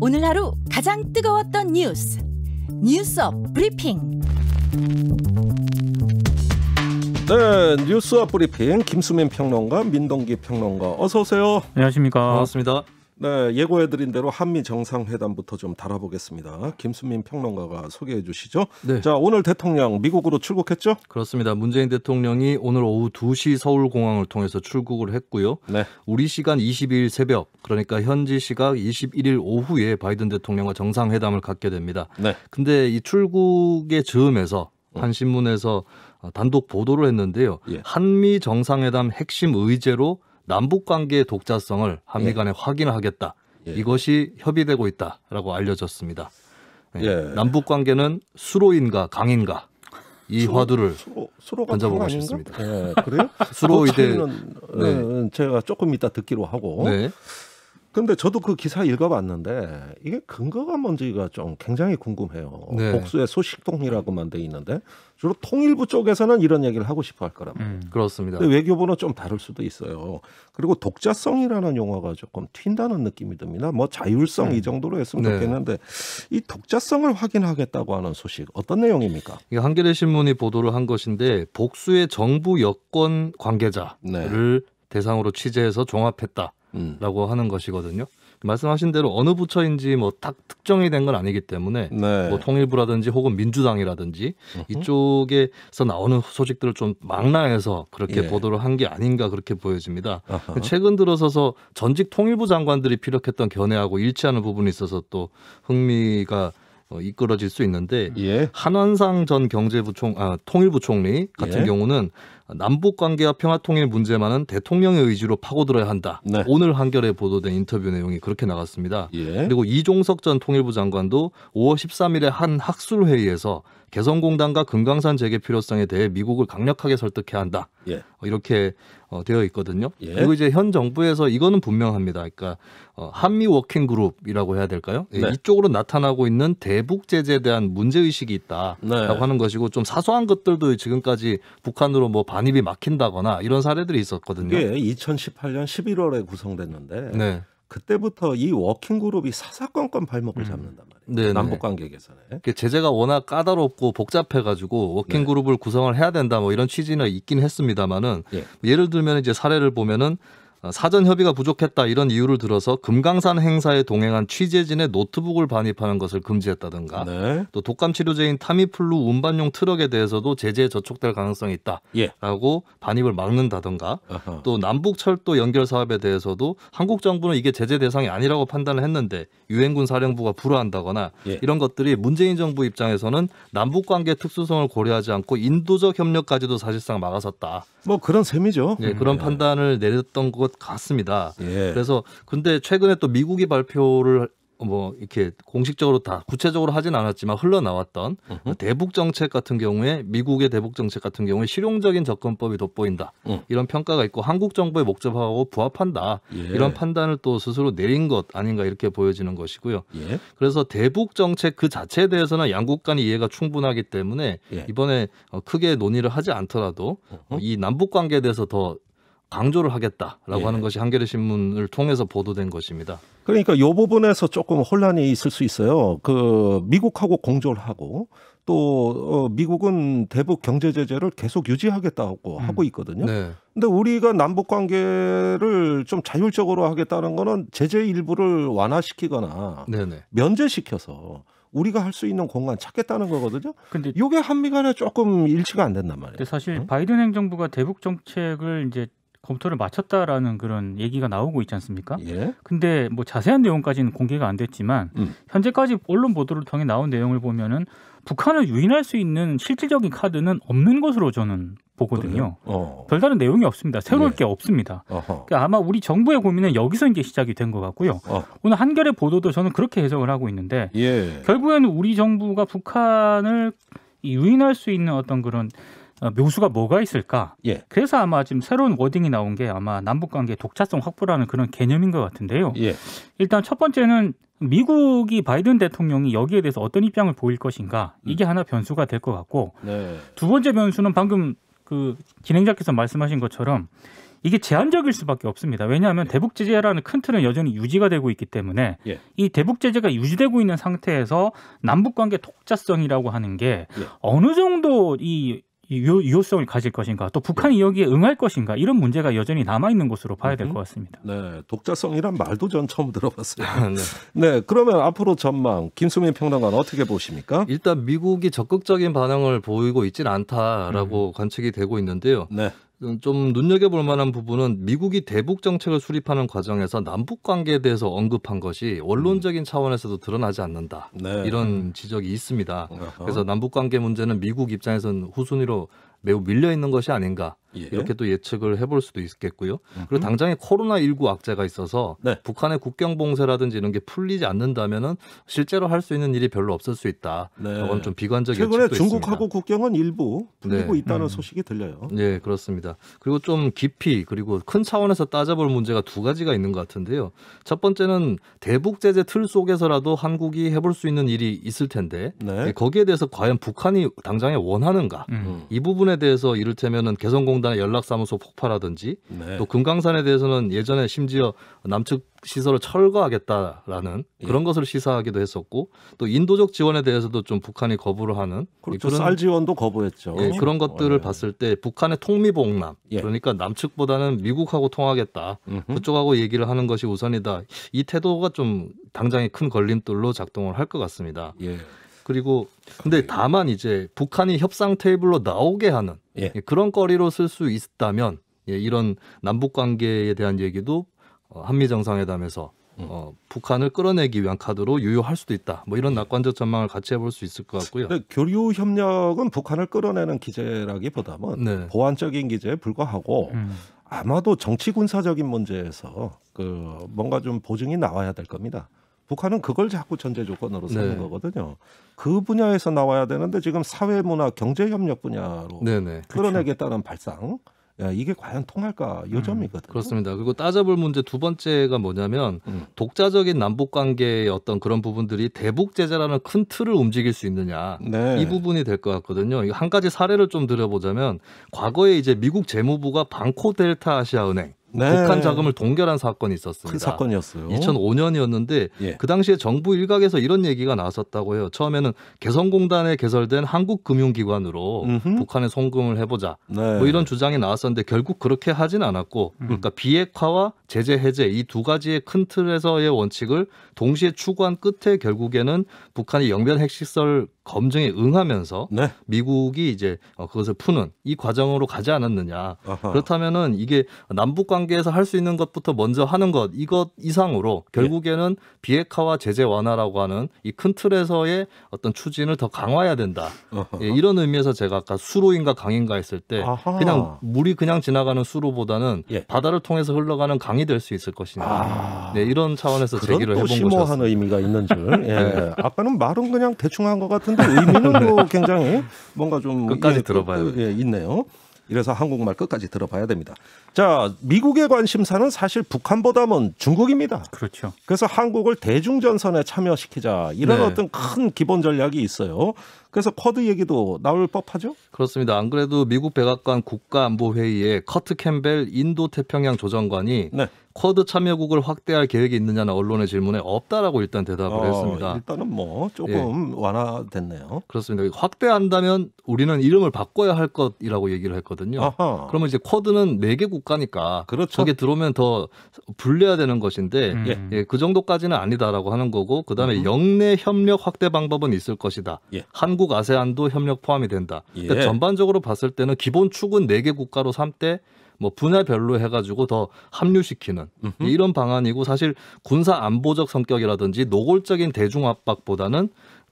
오늘 하루 가장 뜨거웠던 뉴스 브리핑. 네, 뉴스 브리핑 김수민 평론가, 민동기 평론가, 어서 오세요. 안녕하십니까. 반갑습니다. 네, 예고해드린 대로 한미 정상회담부터 좀 다뤄보겠습니다. 김수민 평론가가 소개해 주시죠. 네. 자, 오늘 대통령 미국으로 출국했죠? 그렇습니다. 문재인 대통령이 오늘 오후 2시 서울공항을 통해서 출국을 했고요. 네. 우리 시간 22일 새벽, 그러니까 현지 시각 21일 오후에 바이든 대통령과 정상회담을 갖게 됩니다. 네. 근데 이 출국의 즈음에서 한 신문에서 단독 보도를 했는데요. 예. 한미 정상회담 핵심 의제로 남북관계의 독자성을 한미 간에 확인하겠다. 예. 이것이 협의되고 있다라고 알려졌습니다. 네. 예. 남북관계는 수로인가 강인가 이 화두를 수로가 던져보고 강 아닌가? 싶습니다. 네, 그래요? 수로이대 네. 제가 조금 이따 듣기로 하고. 네. 근데 저도 그 기사 읽어봤는데 이게 근거가 뭔지가 좀 굉장히 궁금해요. 네. 복수의 소식통이라고만 돼 있는데 주로 통일부 쪽에서는 이런 얘기를 하고 싶어 할 거란 말이에요. 그렇습니다. 근데 외교부는 좀 다를 수도 있어요. 그리고 독자성이라는 용어가 조금 튄다는 느낌이 듭니다. 뭐 자율성 이 정도로 했으면 네. 좋겠는데 이 독자성을 확인하겠다고 하는 소식 어떤 내용입니까? 이게 한겨레 신문이 보도를 한 것인데 복수의 정부 여권 관계자를 대상으로 취재해서 종합했다라고 하는 것이거든요. 말씀하신 대로 어느 부처인지 뭐 딱 특정이 된 건 아니기 때문에 네. 뭐 통일부라든지 혹은 민주당이라든지 이쪽에서 나오는 소식들을 좀 망라해서 그렇게 예. 보도를 한 게 아닌가 그렇게 보여집니다. 아하. 최근 들어서서 전직 통일부 장관들이 피력했던 견해하고 일치하는 부분이 있어서 또 흥미가 이끌어질 수 있는데 예. 한원상 전 통일부 총리 같은 예. 경우는 남북 관계와 평화 통일 문제만은 대통령의 의지로 파고들어야 한다. 네. 오늘 한겨레 보도된 인터뷰 내용이 그렇게 나갔습니다. 예. 그리고 이종석 전 통일부 장관도 5월 13일에 한 학술 회의에서 개성공단과 금강산 재개 필요성에 대해 미국을 강력하게 설득해야 한다. 예. 이렇게 되어 있거든요. 예. 그리고 이제 현 정부에서 이거는 분명합니다. 그러니까 한미 워킹 그룹이라고 해야 될까요? 네. 이쪽으로 나타나고 있는 대북 제재에 대한 문제 의식이 있다라고 네. 하는 것이고 좀 사소한 것들도 지금까지 북한으로 뭐 반입이 막힌다거나 이런 사례들이 있었거든요. 이게 2018년 11월에 구성됐는데 네. 그때부터 이 워킹 그룹이 사사건건 발목을 잡는단 말이에요. 네네. 남북 관계 개선에. 이게 제재가 워낙 까다롭고 복잡해가지고 워킹 네. 그룹을 구성을 해야 된다 뭐 이런 취지는 있긴 했습니다만은 예. 예를 들면 이제 사례를 보면은 사전 협의가 부족했다 이런 이유를 들어서 금강산 행사에 동행한 취재진의 노트북을 반입하는 것을 금지했다든가 네. 또 독감 치료제인 타미플루 운반용 트럭에 대해서도 제재에 저촉될 가능성이 있다라고 예. 반입을 막는다든가 아하. 또 남북철도 연결 사업에 대해서도 한국 정부는 이게 제재 대상이 아니라고 판단을 했는데 유엔군 사령부가 불허한다거나 예. 이런 것들이 문재인 정부 입장에서는 남북관계 특수성을 고려하지 않고 인도적 협력까지도 사실상 막아섰다. 뭐 그런 셈이죠. 네, 그런 판단을 내렸던 것 같습니다. 예. 그래서 근데 최근에 또 미국이 발표를 뭐 이렇게 공식적으로 다 구체적으로 하진 않았지만 흘러나왔던 대북 정책 같은 경우에 미국의 대북 정책 같은 경우에 실용적인 접근법이 돋보인다. 이런 평가가 있고 한국 정부의 목적하고 부합한다. 예. 이런 판단을 또 스스로 내린 것 아닌가 이렇게 보여지는 것이고요. 예. 그래서 대북 정책 그 자체에 대해서는 양국 간의 이해가 충분하기 때문에 예. 이번에 크게 논의를 하지 않더라도 이 남북 관계에 대해서 더 강조를 하겠다라고 예. 하는 것이 한겨레 신문을 통해서 보도된 것입니다. 그러니까 이 부분에서 조금 혼란이 있을 수 있어요. 그 미국하고 공조를 하고 또 미국은 대북 경제 제재를 계속 유지하겠다고 하고 있거든요. 네. 근데 우리가 남북 관계를 좀 자율적으로 하겠다는 거는 제재 일부를 완화시키거나 네네. 면제시켜서 우리가 할 수 있는 공간 찾겠다는 거거든요. 근데 이게 한미 간에 조금 일치가 안 된단 말이에요. 근데 사실 바이든 행정부가 대북 정책을 이제 검토를 마쳤다라는 그런 얘기가 나오고 있지 않습니까? 예. 근데 뭐 자세한 내용까지는 공개가 안 됐지만 현재까지 언론 보도를 통해 나온 내용을 보면은 북한을 유인할 수 있는 실질적인 카드는 없는 것으로 저는 보거든요. 별다른 내용이 없습니다. 새로울 예. 게 없습니다. 어허. 그러니까 아마 우리 정부의 고민은 여기서 이제 시작이 된 것 같고요. 오늘 한겨레 보도도 저는 그렇게 해석을 하고 있는데 예. 결국에는 우리 정부가 북한을 유인할 수 있는 어떤 그런 묘수가 뭐가 있을까? 예. 그래서 아마 지금 새로운 워딩이 나온 게 아마 남북관계 독자성 확보라는 그런 개념인 것 같은데요. 예. 일단 첫 번째는 미국이 바이든 대통령이 여기에 대해서 어떤 입장을 보일 것인가 이게 하나 변수가 될 것 같고 네. 두 번째 변수는 방금 그 진행자께서 말씀하신 것처럼 이게 제한적일 수밖에 없습니다. 왜냐하면 대북 제재라는 큰 틀은 여전히 유지가 되고 있기 때문에 이 대북 제재가 유지되고 있는 상태에서 남북 관계 독자성이라고 하는 게 어느 정도 이 유효성을 가질 것인가, 또 북한이 여기에 응할 것인가, 이런 문제가 여전히 남아있는 것으로 봐야 될 것 같습니다. 네, 독자성이란 말도 전 처음 들어봤어요. 네, 그러면 앞으로 전망 김수민 평론가는 어떻게 보십니까? 일단 미국이 적극적인 반응을 보이고 있지는 않다라고 관측이 되고 있는데요. 네. 좀 눈여겨볼 만한 부분은 미국이 대북 정책을 수립하는 과정에서 남북 관계에 대해서 언급한 것이 원론적인 차원에서도 드러나지 않는다. 네. 이런 지적이 있습니다. 그래서 남북 관계 문제는 미국 입장에서는 후순위로 매우 밀려 있는 것이 아닌가. 이렇게 또 예측을 해볼 수도 있겠고요. 그리고 당장에 코로나19 악재가 있어서 북한의 국경 봉쇄라든지 이런 게 풀리지 않는다면은 실제로 할 수 있는 일이 별로 없을 수 있다. 이건 좀 비관적 예측도 있습니다. 최근에 있습니다. 중국하고 국경은 일부 풀리고 있다는 소식이 들려요. 네, 그렇습니다. 그리고 좀 깊이 그리고 큰 차원에서 따져볼 문제가 두 가지가 있는 것 같은데요. 첫 번째는 대북 제재 틀 속에서라도 한국이 해볼 수 있는 일이 있을 텐데 거기에 대해서 과연 북한이 당장에 원하는가? 이 부분에 대해서 이를테면은 개성공단의 연락사무소 폭파라든지 또 금강산에 대해서는 예전에 심지어 남측 시설을 철거하겠다라는 그런 것을 시사하기도 했었고, 또 인도적 지원에 대해서도 좀 북한이 거부를 하는 그런 쌀 지원도 거부했죠. 그런 것들을 봤을 때 북한의 통미봉남, 그러니까 남측보다는 미국하고 통하겠다, 그쪽하고 얘기를 하는 것이 우선이다. 이 태도가 좀 당장에 큰 걸림돌로 작동을 할 것 같습니다. 그리고 근데 다만 이제 북한이 협상 테이블로 나오게 하는 그런 거리로 쓸 수 있다면 이런 남북 관계에 대한 얘기도 한미 정상회담에서 북한을 끌어내기 위한 카드로 유효할 수도 있다. 뭐 이런 낙관적 전망을 같이 해볼 수 있을 것 같고요. 교류 협력은 북한을 끌어내는 기제라기보다는 보완적인 기제에 불과하고 아마도 정치 군사적인 문제에서 뭔가 좀 보증이 나와야 될 겁니다. 북한은 그걸 자꾸 전제 조건으로 삼는 거거든요. 그 분야에서 나와야 되는데 지금 사회, 문화, 경제 협력 분야로 끌어내겠다는 발상. 이게 과연 통할까 요점이거든요. 그렇습니다. 그리고 따져볼 문제 두 번째가 뭐냐면 독자적인 남북 관계의 어떤 그런 부분들이 대북 제재라는 큰 틀을 움직일 수 있느냐, 이 부분이 될 것 같거든요. 한 가지 사례를 좀 들어보자면 과거에 이제 미국 재무부가 방코 델타 아시아은행 북한 자금을 동결한 사건이 있었습니다. 큰 사건이었어요. 2005년이었는데 그 당시에 정부 일각에서 이런 얘기가 나왔었다고 해요. 처음에는 개성공단에 개설된 한국금융기관으로 북한에 송금을 해보자. 뭐 이런 주장이 나왔었는데 결국 그렇게 하진 않았고, 그러니까 비핵화와 제재 해제 이 두 가지의 큰 틀에서의 원칙을 동시에 추구한 끝에 결국에는 북한이 영변 핵시설 검증에 응하면서 미국이 이제 그것을 푸는 이 과정으로 가지 않았느냐. 그렇다면은 이게 남북 관계에서 할 수 있는 것부터 먼저 하는 것, 이것 이상으로 결국에는 비핵화와 제재 완화라고 하는 이 큰 틀에서의 어떤 추진을 더 강화해야 된다. 이런 의미에서 제가 아까 수로인가 강인가 했을 때 그냥 물이 그냥 지나가는 수로보다는 바다를 통해서 흘러가는 강이 될 수 있을 것이냐. 이런 차원에서 제기를 해본 것이었습니다. 심오한 의미가 있는 줄. 아까는 말은 그냥 대충 한 것 같은데 의미는 뭐 굉장히 뭔가 좀 끝까지 들어봐요. 있네요. 이래서 한국말 끝까지 들어봐야 됩니다. 자, 미국의 관심사는 사실 북한보다는 중국입니다. 그렇죠. 그래서 한국을 대중전선에 참여시키자 이런 어떤 큰 기본 전략이 있어요. 그래서 쿼드 얘기도 나올 법하죠? 그렇습니다. 안 그래도 미국 백악관 국가안보회의에 커트 캠벨 인도태평양 조정관이 쿼드 참여국을 확대할 계획이 있느냐는 언론의 질문에 없다라고 일단 대답을 했습니다. 일단은 뭐 조금 완화됐네요. 그렇습니다. 확대한다면 우리는 이름을 바꿔야 할 것이라고 얘기를 했거든요. 그러면 이제 쿼드는 4개 국가니까 저게 들어오면 더 불려야 되는 것인데 그 정도까지는 아니다라고 하는 거고, 그다음에 영내 협력 확대 방법은 있을 것이다. 한국, 아세안도 협력 포함이 된다. 그러니까 전반적으로 봤을 때는 기본 축은 4개 국가로 삼되 뭐 분야별로 해가지고 더 합류시키는 이런 방안이고, 사실 군사 안보적 성격이라든지 노골적인 대중 압박보다는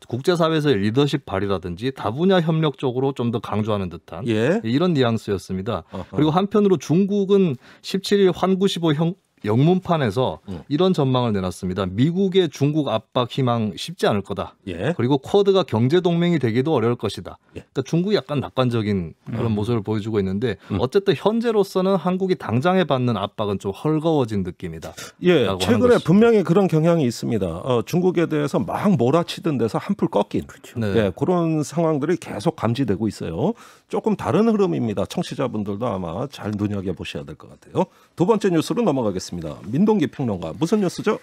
국제사회에서의 리더십 발휘라든지 다분야 협력 쪽으로 좀 더 강조하는 듯한 이런 뉘앙스였습니다. 그리고 한편으로 중국은 17일 환구15 영문판에서 이런 전망을 내놨습니다. 미국의 중국 압박 희망 쉽지 않을 거다. 예. 그리고 쿼드가 경제 동맹이 되기도 어려울 것이다. 그러니까 중국이 약간 낙관적인 그런 모습을 보여주고 있는데 어쨌든 현재로서는 한국이 당장에 받는 압박은 좀 헐거워진 느낌이다. 예, 최근에 분명히 그런 경향이 있습니다. 중국에 대해서 막 몰아치던 데서 한풀 꺾인 그렇죠. 네. 예, 그런 상황들이 계속 감지되고 있어요. 조금 다른 흐름입니다. 청취자분들도 아마 잘 눈여겨보셔야 될 것 같아요. 두 번째 뉴스로 넘어가겠습니다. 민동기 평론가, 무슨 뉴스죠?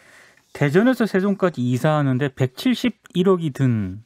대전에서 세종까지 이사하는데 171억이 든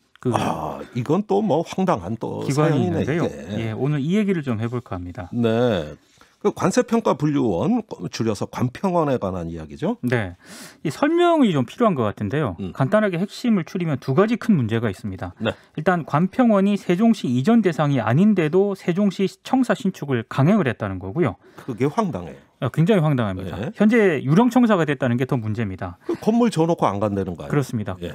이건 또 뭐 황당한 또 기관이 있는데요. 이게. 예, 오늘 이 얘기를 좀 해볼까 합니다. 네. 그 관세평가분류원, 줄여서 관평원에 관한 이야기죠. 네, 이 설명이 좀 필요한 것 같은데요. 간단하게 핵심을 추리면 두 가지 큰 문제가 있습니다. 네. 일단 관평원이 세종시 이전 대상이 아닌데도 세종시 청사 신축을 강행을 했다는 거고요. 그게 황당해요. 굉장히 황당합니다. 네. 현재 유령청사가 됐다는 게 더 문제입니다. 그 건물 지어놓고 안 간다는 거예요. 그렇습니다. 예.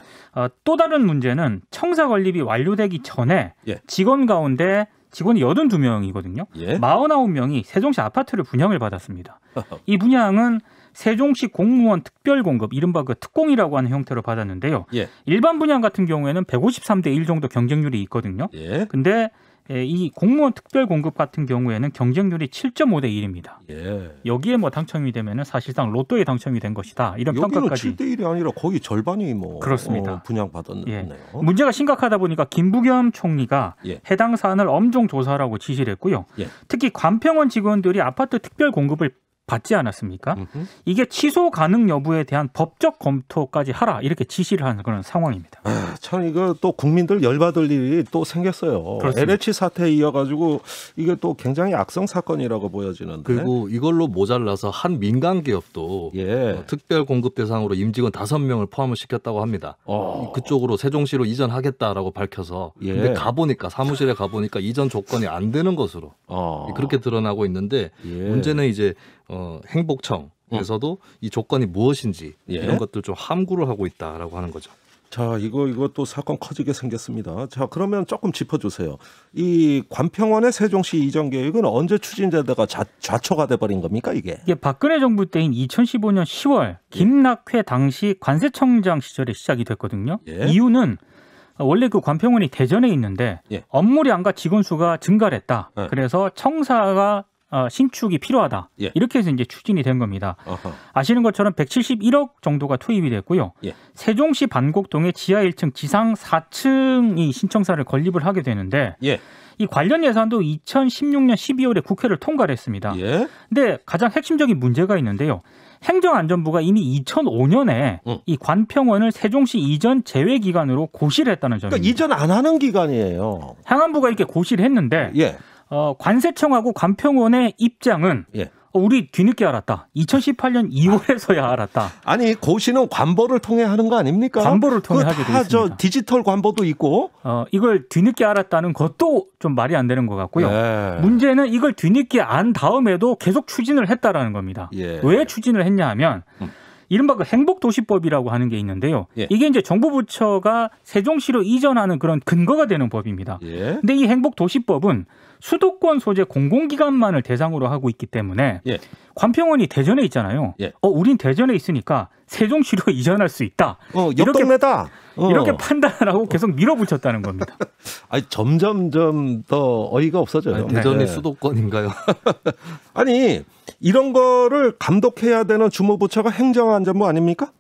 또 다른 문제는 청사 건립이 완료되기 전에 예. 직원 가운데 직원이 82명이거든요. 예. 49명이 세종시 아파트를 분양을 받았습니다. 이 분양은 세종시 공무원 특별공급, 이른바 그 특공이라고 하는 형태로 받았는데요. 예. 일반 분양 같은 경우에는 153대 1 정도 경쟁률이 있거든요. 예. 근데 이 공무원 특별공급 같은 경우에는 경쟁률이 7.5대 1입니다. 예. 여기에 뭐 당첨이 되면은 사실상 로또에 당첨이 된 것이다. 이런 평가까지. 여기는 7대 1이 아니라 거의 절반이 뭐 그렇습니다. 분양받았네요. 예. 문제가 심각하다 보니까 김부겸 총리가 예. 해당 사안을 엄정 조사하라고 지시를 했고요. 예. 특히 관평원 직원들이 아파트 특별 공급을 받지 않았습니까? 이게 취소 가능 여부에 대한 법적 검토까지 하라, 이렇게 지시를 하는 그런 상황입니다. 참 이거 또 국민들 열받을 일이 또 생겼어요. 그렇습니다. LH 사태에 이어가지고 이게 또 굉장히 악성 사건이라고 보여지는데. 그리고 이걸로 모자라서 한 민간 기업도 예. 특별 공급 대상으로 임직원 5명을 포함을 시켰다고 합니다. 그쪽으로 세종시로 이전하겠다라고 밝혀서 예. 근데 사무실에 가보니까 이전 조건이 안 되는 것으로 그렇게 드러나고 있는데 예. 문제는 이제 행복청에서도 이 조건이 무엇인지 예. 이런 것들 좀 함구를 하고 있다라고 하는 거죠. 자, 이거 또 사건 커지게 생겼습니다. 자, 그러면 조금 짚어주세요. 이 관평원의 세종시 이전 계획은 언제 추진되다가 좌초가 돼버린 겁니까, 이게? 이게 박근혜 정부 때인 2015년 10월 김낙회 당시 관세청장 시절에 시작이 됐거든요. 예. 이유는 원래 그 관평원이 대전에 있는데 예. 업무량과 직원 수가 증가를 했다. 예. 그래서 청사가 신축이 필요하다. 예. 이렇게 해서 이제 추진이 된 겁니다. 어허. 아시는 것처럼 171억 정도가 투입이 됐고요. 예. 세종시 반곡동의 지하 1층, 지상 4층이 신청사를 건립을 하게 되는데 예. 이 관련 예산도 2016년 12월에 국회를 통과를 했습니다. 예. 근데 가장 핵심적인 문제가 있는데요. 행정안전부가 이미 2005년에 이 관평원을 세종시 이전 제외 기간으로 고시를 했다는 점입니다. 그러니까 이전 안 하는 기간이에요. 행안부가 이렇게 고시를 했는데 예. 관세청하고 관평원의 입장은 예. 우리 뒤늦게 알았다. 2018년 2월에서야 알았다. 아니 고시는 관보를 통해 하는 거 아닙니까? 관보를 통해 하게 되어 있습니다. 디지털 관보도 있고. 이걸 뒤늦게 알았다는 것도 좀 말이 안 되는 것 같고요. 예. 문제는 이걸 뒤늦게 안 다음에도 계속 추진을 했다라는 겁니다. 예. 왜 추진을 했냐 하면 이른바 그 행복도시법이라고 하는 게 있는데요. 예. 이게 이제 정부 부처가 세종시로 이전하는 그런 근거가 되는 법입니다. 예. 근데 이 행복도시법은 수도권 소재 공공기관만을 대상으로 하고 있기 때문에 예. 관평원이 대전에 있잖아요. 예. 우린 대전에 있으니까 세종시로 이전할 수 있다. 옆동네다. 이렇게 판단을 하고 계속 밀어붙였다는 겁니다. 아니 점점 더 어이가 없어져요. 아니, 대전이 네. 수도권인가요? 아니 이런 거를 감독해야 되는 주무부처가 행정안전부 아닙니까?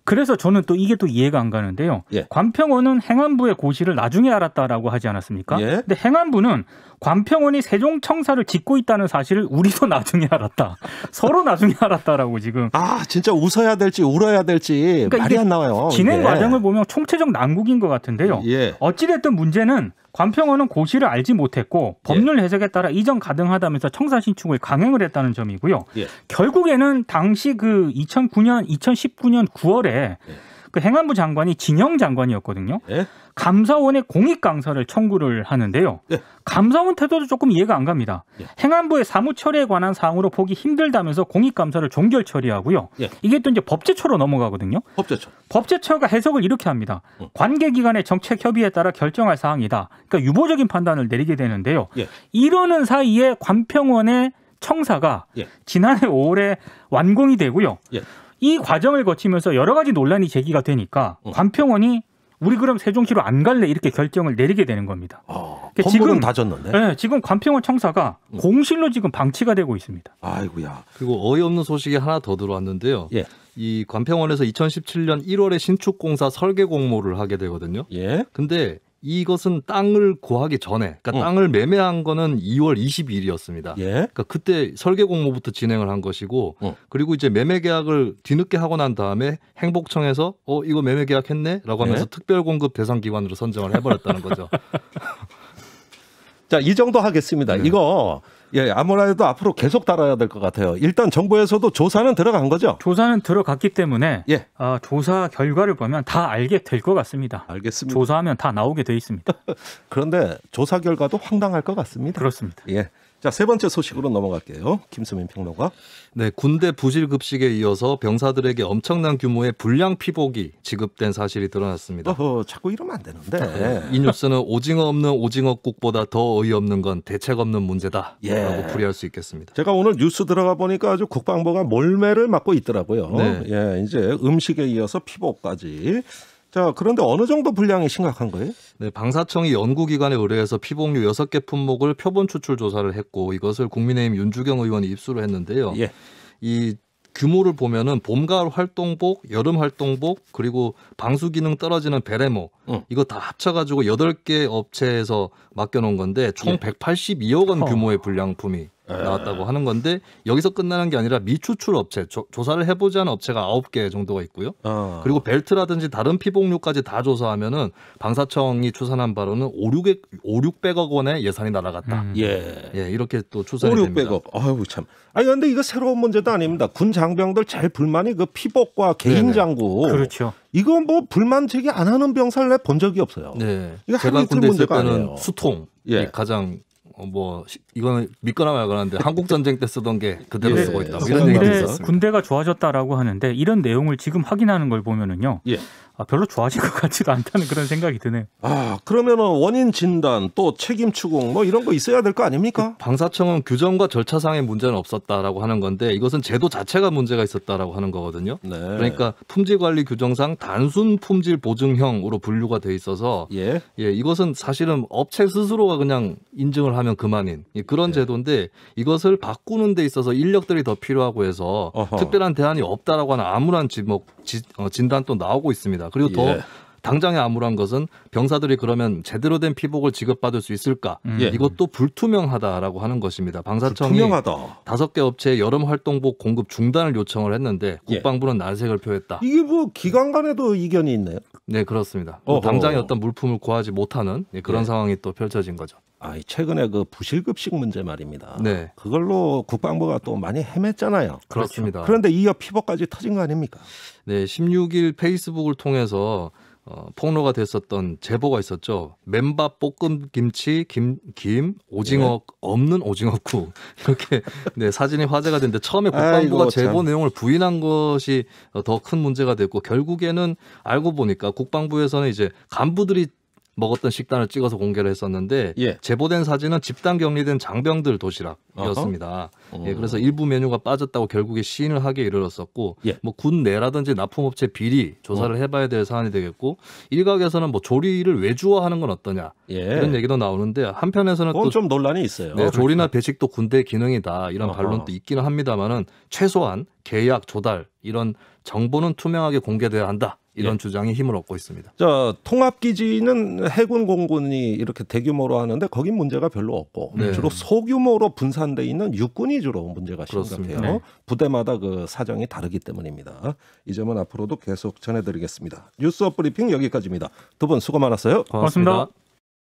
그래서 저는 또 이게 또 이해가 안 가는데요. 예. 관평원은 행안부의 고시를 나중에 알았다라고 하지 않았습니까? 예. 근데 행안부는 관평원이 세종청사를 짓고 있다는 사실을 우리도 나중에 알았다. 서로 나중에 알았다라고 지금. 진짜 웃어야 될지 울어야 될지 그러니까 말이 안 나와요. 진행 예. 과정을 보면 총체적 난국인 것 같은데요. 예. 어찌됐든 문제는 관평원은 고시를 알지 못했고 법률 해석에 따라 이전 가능하다면서 청사 신축을 강행을 했다는 점이고요. 예. 결국에는 당시 그 2019년 9월에 그 행안부 장관이 진영 장관이었거든요. 예. 감사원에 공익강사를 청구를 하는데요. 예. 감사원 태도도 조금 이해가 안 갑니다. 예. 행안부의 사무 처리에 관한 사항으로 보기 힘들다면서 공익감사를 종결 처리하고요. 예. 이게 또 이제 법제처로 넘어가거든요. 법제처가 해석을 이렇게 합니다. 관계기관의 정책 협의에 따라 결정할 사항이다. 그러니까 유보적인 판단을 내리게 되는데요. 예. 이러는 사이에 관평원의 청사가 지난해 5월에 완공이 되고요. 이 과정을 거치면서 여러 가지 논란이 제기가 되니까 관평원이 우리 그럼 세종시로 안 갈래 이렇게 결정을 내리게 되는 겁니다. 지금 다 졌는데? 네, 지금 관평원 청사가 공실로 지금 방치가 되고 있습니다. 아이고야. 그리고 어이없는 소식이 하나 더 들어왔는데요. 이 관평원에서 2017년 1월에 신축공사 설계 공모를 하게 되거든요. 근데 이것은 땅을 구하기 전에, 그러니까 땅을 매매한 거는 2월 22일이었습니다. 그러니까 그때 설계 공모부터 진행을 한 것이고, 그리고 이제 매매 계약을 뒤늦게 하고 난 다음에 행복청에서 이거 매매 계약했네라고 하면서 특별 공급 대상 기관으로 선정을 해버렸다는 거죠. 자, 이 정도 하겠습니다. 이거 아무래도 앞으로 계속 다뤄야 될 것 같아요. 일단 정부에서도 조사는 들어간 거죠? 조사는 들어갔기 때문에 조사 결과를 보면 다 알게 될 것 같습니다. 알겠습니다. 조사하면 다 나오게 돼 있습니다. 그런데 조사 결과도 황당할 것 같습니다. 그렇습니다. 자, 세 번째 소식으로 넘어갈게요. 김수민 평론가. 네, 군대 부실급식에 이어서 병사들에게 엄청난 규모의 불량 피복이 지급된 사실이 드러났습니다. 자꾸 이러면 안 되는데. 이 뉴스는 오징어 없는 오징어국보다 더 어이없는 건 대책 없는 문제다 라고 풀이할 수 있겠습니다. 제가 오늘 뉴스 들어가 보니까 아주 국방부가 몰매를 맡고 있더라고요. 이제 음식에 이어서 피복까지. 자, 그런데 어느 정도 분량이 심각한 거예요? 네, 방사청이 연구기관에 의뢰해서 피복류 6개 품목을 표본 추출 조사를 했고 이것을 국민의힘 윤주경 의원이 입수를 했는데요. 이 규모를 보면은 봄, 가을 활동복, 여름 활동복, 그리고 방수 기능 떨어지는 베레모 이거 다 합쳐가지고 8개 업체에서 맡겨놓은 건데 총 182억 원 규모의 불량품이 나왔다고 하는 건데 여기서 끝나는 게 아니라 미추출 업체, 조사를 해보지 않은 업체가 9개 정도가 있고요. 그리고 벨트라든지 다른 피복류까지 다 조사하면은 방사청이 추산한 바로는 5,600억 원의 예산이 날아갔다. 이렇게 또 추산이 됩니다. 5,600억. 아유 참. 아니 근데 이거 새로운 문제도 아닙니다. 군 장병들 제일 불만이 그 피복과 개인 장구. 그렇죠. 이거 뭐 불만 제기 안 하는 병사를 본 적이 없어요. 이거 제가 군대 있을 때는 아니에요. 수통 가장 이거는 믿거나 말거나 하는데 한국 전쟁 때 쓰던 게 그대로 쓰고 있다. 이런 얘기가 있었습니다. 군대가 좋아졌다라고 하는데 이런 내용을 지금 확인하는 걸 보면은요. 별로 좋아진 것 같지도 않다는 그런 생각이 드네요. 그러면은 원인 진단 또 책임 추궁 뭐 이런 거 있어야 될 거 아닙니까? 방사청은 규정과 절차상의 문제는 없었다라고 하는 건데 이것은 제도 자체가 문제가 있었다라고 하는 거거든요. 그러니까 품질 관리 규정상 단순 품질 보증형으로 분류가 돼 있어서 이것은 사실은 업체 스스로가 그냥 인증을 하면 그만인 그런 제도인데 이것을 바꾸는 데 있어서 인력들이 더 필요하고 해서 특별한 대안이 없다라고 하는 암울한 진단도 나오고 있습니다. 그리고 더 당장의 암울한 것은 병사들이 그러면 제대로 된 피복을 지급받을 수 있을까? 이것도 불투명하다라고 하는 것입니다. 방사청이 5개 업체의 여름 활동복 공급 중단을 요청을 했는데 국방부는 난색을 표했다. 이게 뭐 기관 간에도 이견이 있네요? 네, 그렇습니다. 당장의 어떤 물품을 구하지 못하는 그런 상황이 또 펼쳐진 거죠. 최근에 그 부실급식 문제 말입니다. 그걸로 국방부가 또 많이 헤맸잖아요. 그렇습니다. 그런데 이어 피복까지 터진 거 아닙니까? 네, 16일 페이스북을 통해서 폭로가 됐었던 제보가 있었죠. 맨밥 볶음 김치 김 오징어 없는 오징어국 이렇게 사진이 화제가 됐는데 처음에 국방부가 제보 내용을 부인한 것이 더 큰 문제가 됐고 결국에는 알고 보니까 국방부에서는 이제 간부들이 먹었던 식단을 찍어서 공개를 했었는데 제보된 사진은 집단 격리된 장병들 도시락이었습니다. 그래서 일부 메뉴가 빠졌다고 결국에 시인을 하게 이르렀었고 뭐 군 내라든지 납품업체 비리 조사를 해봐야 될 사안이 되겠고 일각에서는 뭐 조리를 외주화하는 건 어떠냐 이런 얘기도 나오는데 한편에서는 또 좀 논란이 있어요. 조리나 배식도 군대 기능이다 이런 반론도 있기는 합니다만은 최소한 계약 조달 이런 정보는 투명하게 공개돼야 한다. 이런 주장이 힘을 얻고 있습니다. 자, 통합기지는 해군 공군이 이렇게 대규모로 하는데 거긴 문제가 별로 없고 주로 소규모로 분산돼 있는 육군이 주로 문제가 심각해요. 부대마다 그 사정이 다르기 때문입니다. 이 점은 앞으로도 계속 전해드리겠습니다. 뉴스업 브리핑 여기까지입니다. 두 분 수고 많았어요. 고맙습니다.